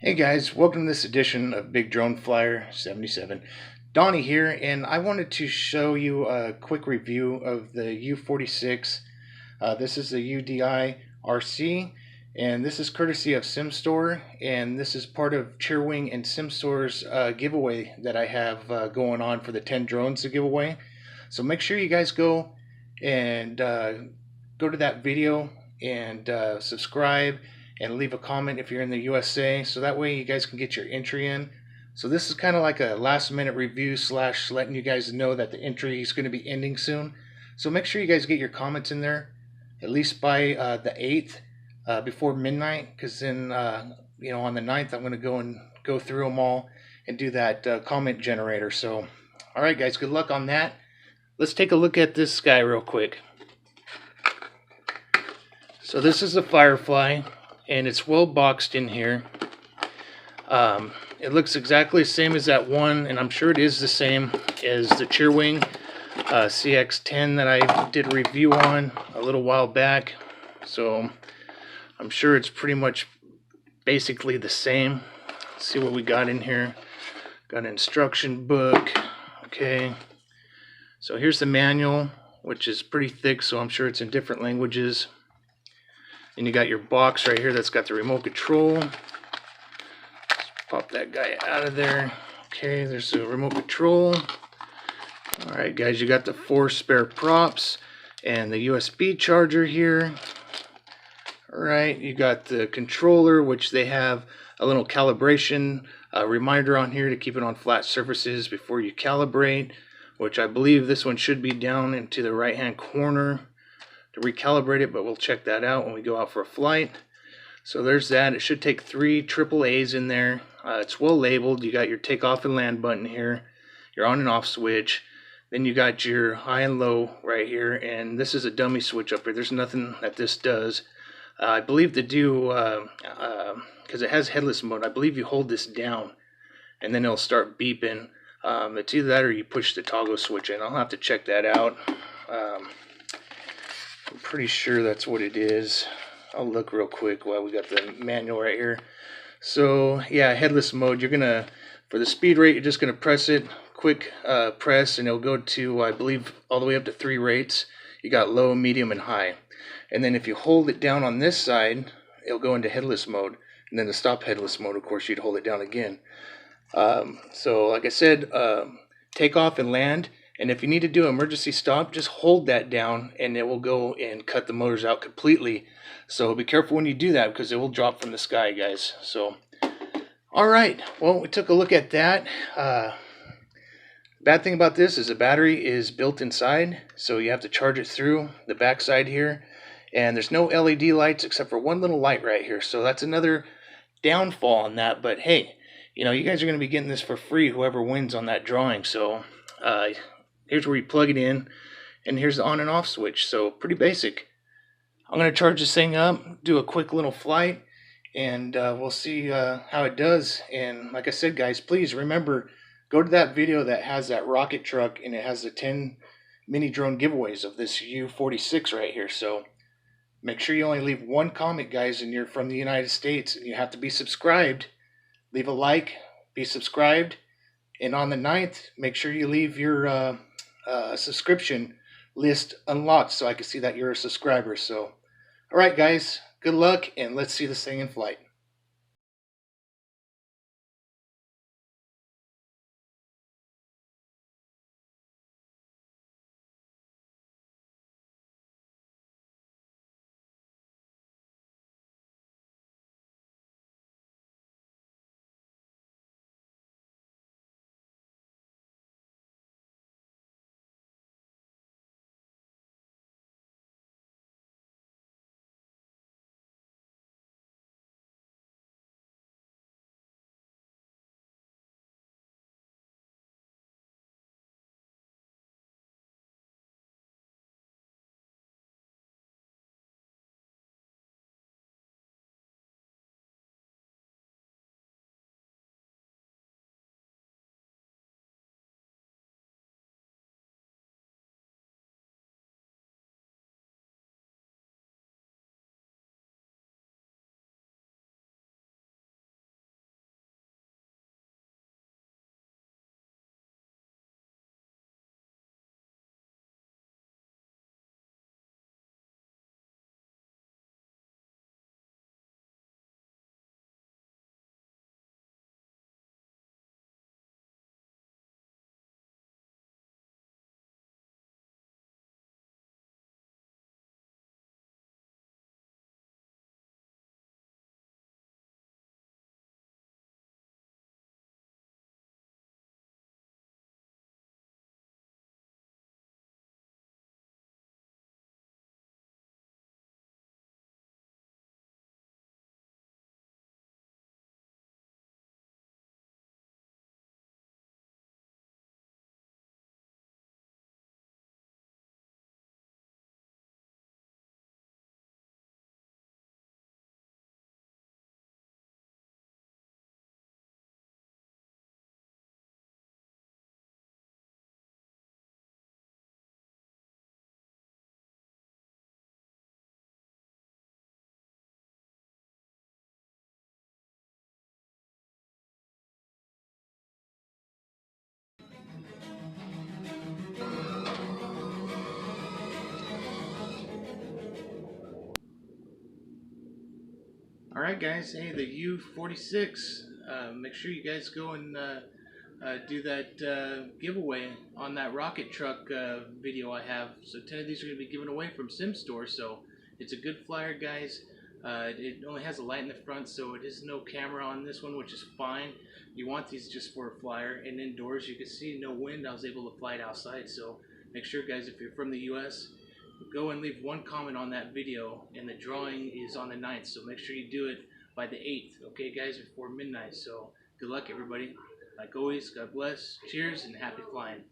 Hey guys, welcome to this edition of Big Drone Flyer 77. Donnie here, and I wanted to show you a quick review of the U46. This is the Udi RC, and this is courtesy of SimStore, and this is part of Cheerwing and SimStore's giveaway that I have going on for the 10 drones to give away. So make sure you guys go and go to that video and subscribe and leave a comment if you're in the USA, so that way you guys can get your entry in. So this is kind of like a last minute review slash letting you guys know that the entry is going to be ending soon. So make sure you guys get your comments in there at least by the 8th before midnight, because then on the 9th I'm going to go through them all and do that comment generator. So alright guys, good luck on that. Let's take a look at this guy real quick. So this is the Firefly, and it's well boxed in here. It looks exactly the same as that one, and I'm sure it is the same as the Cheerwing CX10 that I did a review on a little while back. So I'm sure it's pretty much basically the same. Let's see what we got in here. Got an instruction book. Okay. So here's the manual, which is pretty thick, so I'm sure it's in different languages. And you got your box right here that's got the remote control. Let's pop that guy out of there. Okay, there's the remote control. Alright guys, you got the 4 spare props and the USB charger here. Alright, you got the controller, which they have a little calibration reminder on here to keep it on flat surfaces before you calibrate, which I believe this one should be down into the right hand corner to recalibrate it, but we'll check that out when we go out for a flight. So there's that. It should take 3 AAAs in there. It's well labeled. You got your takeoff and land button here, your on and off switch, then you got your high and low right here, and this is a dummy switch up here. There's nothing that this does. I believe to do, because it has headless mode, I believe you hold this down and then it'll start beeping. It's either that or you push the toggle switch in. I'll have to check that out. I'm pretty sure that's what it is. I'll look real quick while we got the manual right here. So yeah, headless mode, you're gonna, for the speed rate, you're just gonna press it, quick press, and it'll go to, I believe, all the way up to 3 rates. You got low, medium, and high. And then if you hold it down on this side, it'll go into headless mode. And then to stop headless mode, of course, you'd hold it down again. So like I said, take off and land. And if you need to do emergency stop, just hold that down and it will go and cut the motors out completely. So be careful when you do that, because it will drop from the sky, guys. So, alright, well, we took a look at that. Bad thing about this is the battery is built inside, so you have to charge it through the back side here. And there's no LED lights except for one little light right here. So that's another downfall on that. But hey, you guys are going to be getting this for free, whoever wins on that drawing. So, here's where you plug it in, and here's the on and off switch. So pretty basic. I'm going to charge this thing up, do a quick little flight, and we'll see how it does. And like I said, guys, please remember, go to that video that has that rocket truck, and it has the 10 mini drone giveaways of this U46 right here. So make sure you only leave one comment, guys, and you're from the United States. You have to be subscribed. Leave a like, be subscribed. And on the 9th, make sure you leave your subscription list unlocked so I can see that you're a subscriber. So, alright guys, good luck, and let's see this thing in flight. Alright guys, hey, the U46, make sure you guys go and do that giveaway on that rocket truck video I have. So 10 of these are going to be given away from SimStore, so it's a good flyer guys. It only has a light in the front, so it is no camera on this one, which is fine. You want these just for a flyer, and indoors you can see no wind. I was able to fly it outside, so make sure guys, if you're from the US, go and leave one comment on that video, and the drawing is on the 9th, so make sure you do it by the 8th, okay guys, before midnight. So good luck everybody. Like always, God bless, cheers, and happy flying.